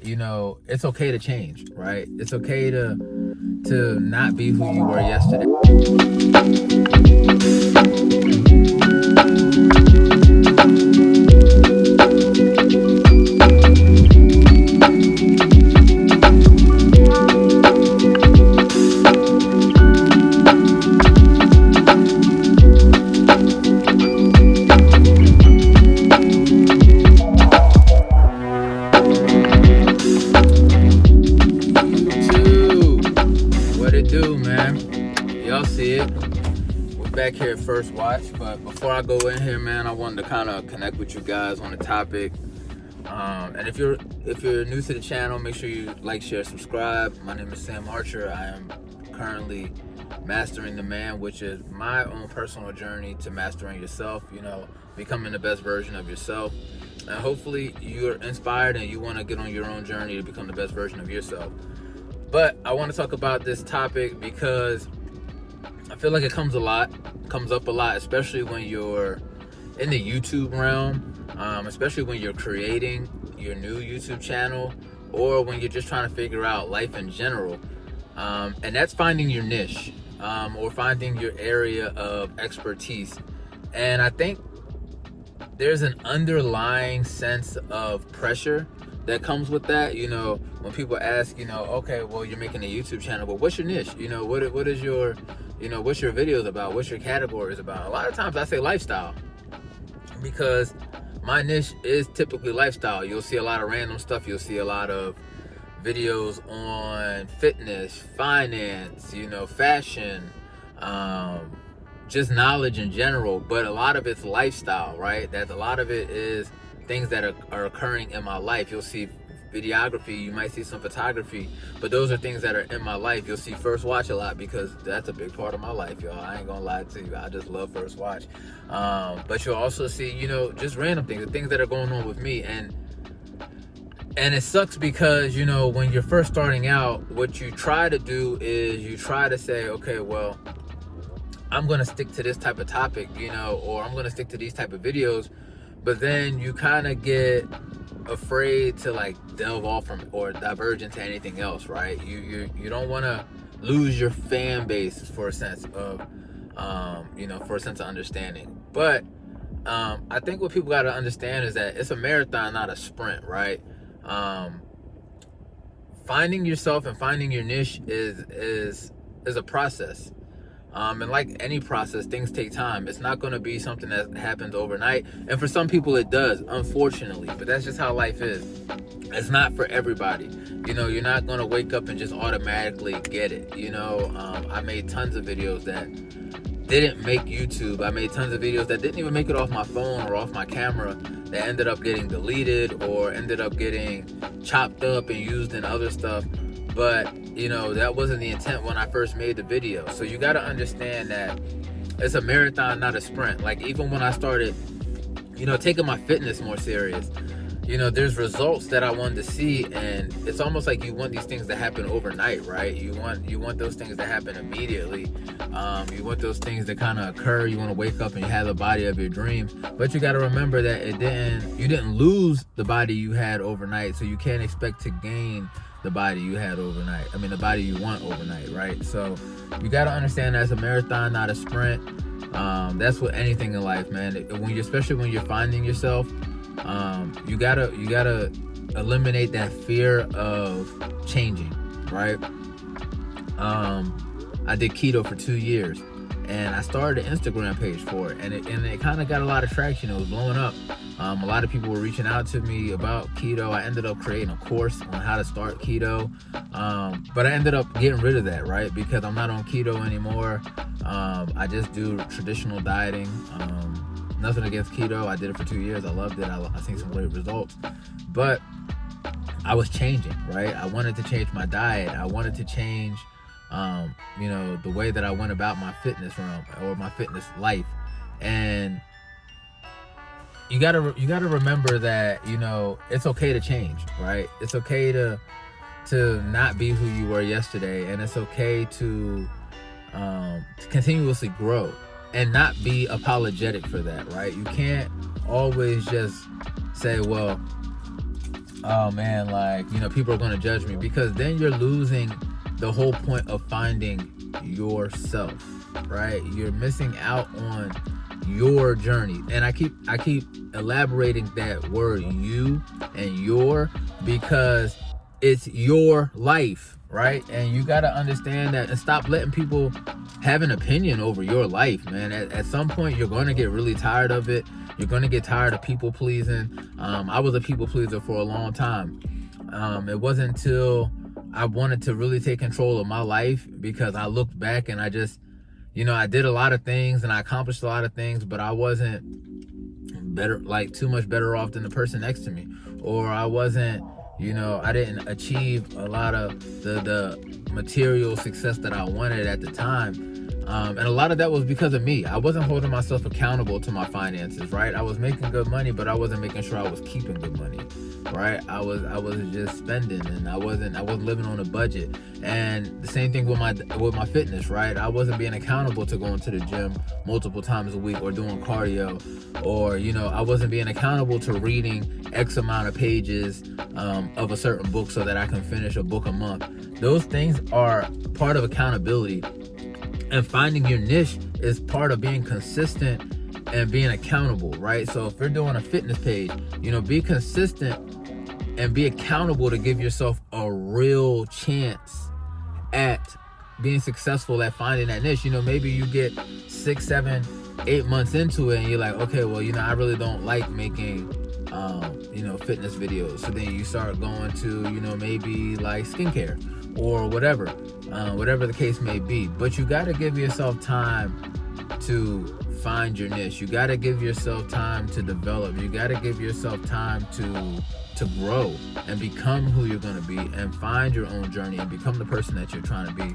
You know, it's okay to change, right? It's okay to not be who you were yesterday. What it do, man? Y'all see it. We're back here at First Watch, but before I go in here, man, I wanted to kind of connect with you guys on the topic. And if you're new to the channel, make sure you like, share, subscribe. My name is Sam Archer. I am currently mastering the man, which is my own personal journey to mastering yourself. You know, becoming the best version of yourself. And hopefully you're inspired and you want to get on your own journey to become the best version of yourself. But I want to talk about this topic because I feel like it comes up a lot, especially when you're in the YouTube realm, especially when you're creating your new YouTube channel, or when you're just trying to figure out life in general. And that's finding your niche, or finding your area of expertise. And I think there's an underlying sense of pressure that comes with that. You know, when people ask, you know, okay, well, you're making a YouTube channel, but what's your niche? You know, what is your, you know, what's your videos about? What's your categories about? A lot of times I say lifestyle, because my niche is typically lifestyle. You'll see a lot of random stuff. You'll see a lot of videos on fitness, finance, you know, fashion, just knowledge in general, but a lot of it's lifestyle, right? That a lot of it is things that are occurring in my life. You'll see videography, you might see some photography, but those are things that are in my life. You'll see First Watch a lot because that's a big part of my life, y'all. I ain't gonna lie to you, I just love First Watch. But you'll also see, you know, just random things, the things that are going on with me. And it sucks because, you know, when you're first starting out, what you try to do is you try to say, okay, well, I'm gonna stick to this type of topic, you know, or I'm gonna stick to these type of videos. But then you kind of get afraid to like delve off from or diverge into anything else, right? You don't want to lose your fan base for a sense of, you know, for a sense of understanding. But I think what people got to understand is that it's a marathon, not a sprint, right? Finding yourself and finding your niche is a process. And like any process, things take time. It's not going to be something that happens overnight. And for some people it does, unfortunately. But that's just how life is. It's not for everybody. You know, you're not going to wake up and just automatically get it. You know, I made tons of videos that didn't make YouTube. I made tons of videos that didn't even make it off my phone or off my camera, that ended up getting deleted or ended up getting chopped up and used in other stuff. But, you know, that wasn't the intent when I first made the video. So you got to understand that it's a marathon, not a sprint. Like, even when I started, you know, taking my fitness more serious, you know, there's results that I wanted to see, and it's almost like you want these things to happen overnight, right? You want those things to happen immediately. You want those things to kind of occur. You want to wake up and you have the body of your dreams. But you got to remember that you didn't lose the body you had overnight, so you can't expect to gain the body you had overnight. I mean, the body you want overnight, right? So you got to understand that's a marathon, not a sprint. That's with anything in life, man. Especially when you're finding yourself, you gotta eliminate that fear of changing, right? I did keto for 2 years, and I started an Instagram page for it, and it kind of got a lot of traction. It was blowing up. A lot of people were reaching out to me about keto. I ended up creating a course on how to start keto, but I ended up getting rid of that, right? Because I'm not on keto anymore. I just do traditional dieting. Nothing against keto. I did it for 2 years. I loved it. I seen some great results, but I was changing, right? I wanted to change my diet. I wanted to change, you know, the way that I went about my fitness realm or my fitness life. And you gotta remember that, you know, it's okay to change, right? It's okay to not be who you were yesterday, and it's okay to continuously grow and not be apologetic for that, right? You can't always just say, well, oh man, like, people are going to judge me, because then you're losing the whole point of finding yourself, right? You're missing out on your journey. And I keep elaborating that word you and your, because it's your life, right? And you got to understand that, and stop letting people have an opinion over your life, man. At some point, you're going to get really tired of it. You're going to get tired of people pleasing. I was a people pleaser for a long time. It wasn't until I wanted to really take control of my life, because I looked back and I just, I did a lot of things and I accomplished a lot of things, but I wasn't better, like too much better off than the person next to me. Or I wasn't, I didn't achieve a lot of the material success that I wanted at the time. And a lot of that was because of me. I wasn't holding myself accountable to my finances, right? I was making good money, but I wasn't making sure I was keeping good money, right? I was just spending, and I wasn't living on a budget. And the same thing with my fitness, right? I wasn't being accountable to going to the gym multiple times a week, or doing cardio, or I wasn't being accountable to reading X amount of pages of a certain book so that I can finish a book a month. Those things are part of accountability. And finding your niche is part of being consistent and being accountable, right? So if you're doing a fitness page, be consistent and be accountable to give yourself a real chance at being successful at finding that niche. Maybe you get 6, 7, 8 months into it and you're like, okay, well, I really don't like making fitness videos. So then you start going to, maybe like skincare or whatever the case may be. But you got to give yourself time to find your niche. You got to give yourself time to develop. You got to give yourself time to grow and become who you're going to be, and find your own journey and become the person that you're trying to be.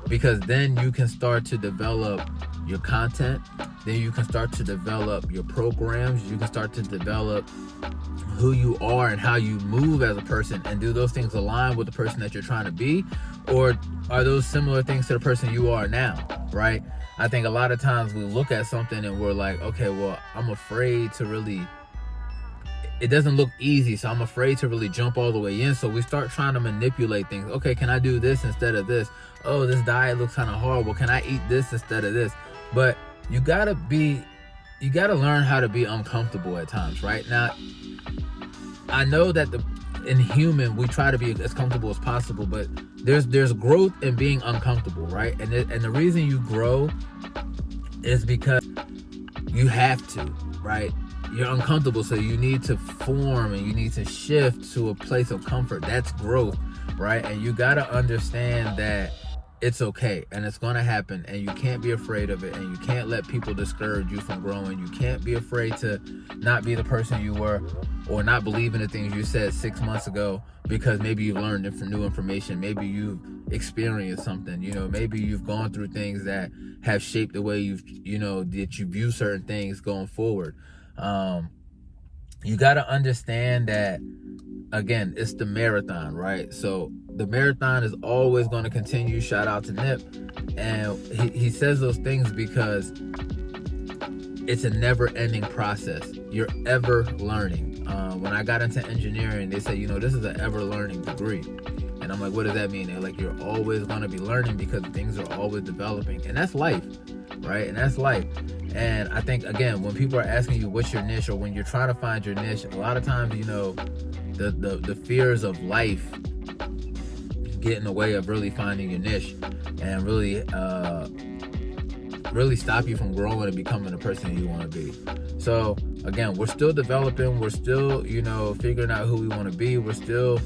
Because then you can start to develop your content. Then you can start to develop your programs. You can start to develop who you are and how you move as a person. And do those things align with the person that you're trying to be? Or are those similar things to the person you are now, right? I think a lot of times we look at something and we're like, okay, well, I'm afraid to really, it doesn't look easy, so I'm afraid to really jump all the way in. So we start trying to manipulate things. Okay, can I do this instead of this? Oh, this diet looks kind of horrible. Can I eat this instead of this? But you gotta learn how to be uncomfortable at times, right? Now, I know that in human, we try to be as comfortable as possible, but there's growth in being uncomfortable, right? And the reason you grow is because you have to, right? You're uncomfortable, so you need to form and you need to shift to a place of comfort. That's growth, right? And you got to understand that it's okay and it's going to happen, and you can't be afraid of it, and you can't let people discourage you from growing. You can't be afraid to not be the person you were, or not believe in the things you said 6 months ago, because maybe you've learned new information. Maybe you've experienced something, maybe you've gone through things that have shaped the way that you view certain things going forward. You got to understand that, again, it's the marathon, right? So the marathon is always going to continue. Shout out to Nip. And he says those things because it's a never-ending process. You're ever learning. When I got into engineering, they said, this is an ever-learning degree. And I'm like, what does that mean? They're like, you're always going to be learning because things are always developing. And that's life, right? And that's life. And I think, again, when people are asking you what's your niche, or when you're trying to find your niche, a lot of times, the fears of life get in the way of really finding your niche, and really stop you from growing and becoming the person you want to be. So again, we're still developing, we're still figuring out who we want to be, we're still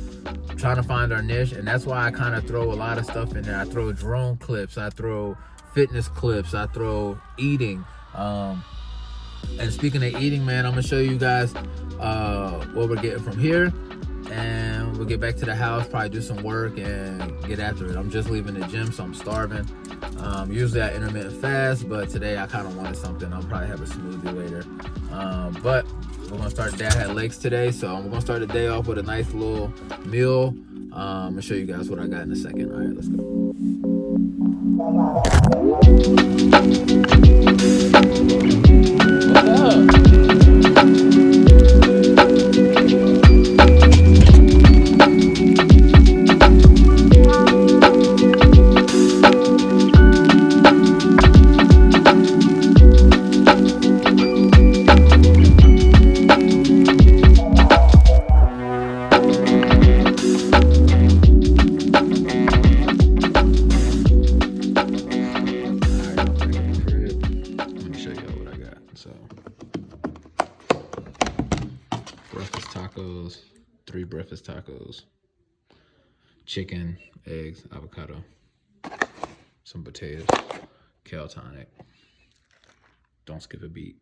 trying to find our niche. And that's why I kind of throw a lot of stuff in there. I throw drone clips, I throw fitness clips, I throw eating. And speaking of eating, man, I'm gonna show you guys what we're getting from here, and we'll get back to the house, probably do some work and get after it. I'm just leaving the gym, so I'm starving. Usually I intermittent fast, but today I kind of wanted something. I'll probably have a smoothie later. But we're gonna start. Dad had legs today, so we're gonna start the day off with a nice little meal. I'm gonna show you guys what I got in a second. All right, let's go. What's up? tacos, 3 breakfast tacos, chicken, eggs, avocado, some potatoes, kale tonic. Don't skip a beat.